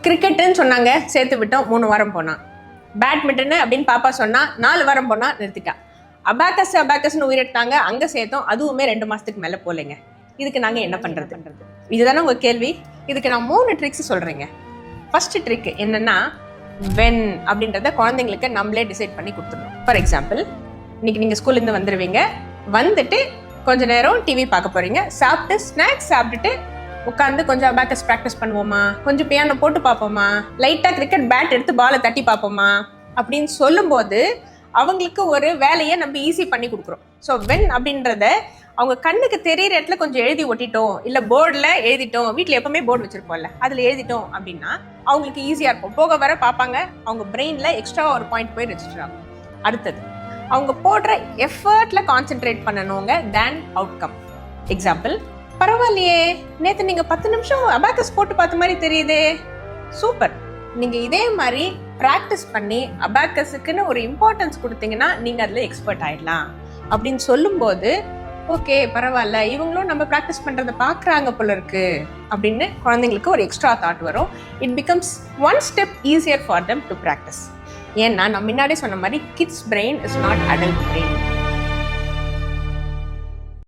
கிரிக்கெட்டுன்னு சொன்னாங்க, சேர்த்து விட்டோம், 3 வாரம் போனான். பேட்மிண்டனு அப்படின்னு பாப்பா சொன்னா 4 வாரம் போனா நிறுத்திட்டா. அபாக்கஸ்னு உயிரெடுத்தாங்க, அங்க சேர்த்தோம், அதுவுமே 2 மாசத்துக்கு மேல போலைங்க. இதுக்கு நாங்க என்ன பண்றது? இதுதானே உங்க கேள்வி. இதுக்கு நான் 3 ட்ரிக்ஸ் சொல்றேங்க. ஃபர்ஸ்ட் ட்ரிக் என்னன்னா, வென் அப்படின்றத குழந்தைங்களுக்கு நம்மளே டிசைட் பண்ணி கொடுத்துடணும். ஃபார் எக்ஸாம்பிள், இன்னைக்கு நீங்க ஸ்கூல்ல இருந்து வந்துருவீங்க, வந்துட்டு கொஞ்ச நேரம் டிவி பார்க்க போறீங்க, சாப்பிட்டு ஸ்நாக்ஸ் சாப்பிட்டுட்டு உட்காந்து கொஞ்சம் அபாக்கஸ் ப்ராக்டிஸ் பண்ணுவோமா, கொஞ்சம் பியானோ போட்டு பார்ப்போமா, லைட்டா கிரிக்கெட் பேட் எடுத்து பாலை தட்டி பார்ப்போமா அப்படின்னு சொல்லும்போது அவங்களுக்கு ஒரு வேலையை நம்ம ஈஸி பண்ணி கொடுக்குறோம். ஸோ வென் அப்படின்றத அவங்க கண்ணுக்கு தெரியிற இடத்துல கொஞ்சம் எழுதி ஒட்டிட்டோம், இல்லை போர்டில் எழுதிட்டோம், வீட்டில் எப்பவுமே போர்டு வச்சிருப்போம்ல, அதில் எழுதிட்டோம் அப்படின்னா அவங்களுக்கு ஈஸியாக இருக்கும். போக வர பார்ப்பாங்க, அவங்க பிரெயினில் எக்ஸ்ட்ரா ஒரு பாயிண்ட் போய் ரெஜிஸ்டர் ஆகும். அடுத்தது, அவங்க போடுற எஃபர்ட்ல கான்சென்ட்ரேட் பண்ணணுங்க தேன் அவுட்கம். எக்ஸாம்பிள், பரவாயில்லையே, நேற்று நீங்கள் 10 நிமிஷம் அபாக்கஸ் போட்டு பார்த்த மாதிரி தெரியுதே, சூப்பர். நீங்கள் இதே மாதிரி ப்ராக்டிஸ் பண்ணி அபாக்கஸுக்குன்னு ஒரு இம்பார்ட்டன்ஸ் கொடுத்தீங்கன்னா நீங்கள் அதில் எக்ஸ்பர்ட் ஆகிடலாம் அப்படின்னு சொல்லும்போது, ஓகே பரவாயில்ல, இவங்களும் நம்ம ப்ராக்டிஸ் பண்ணுறதை பார்க்குறாங்க போல இருக்கு அப்படின்னு குழந்தைங்களுக்கு ஒரு எக்ஸ்ட்ரா தாட் வரும். It becomes one step easier for them to practice. ஏன்னா நான் முன்னாடி சொன்ன மாதிரி kids brain is not adult brain.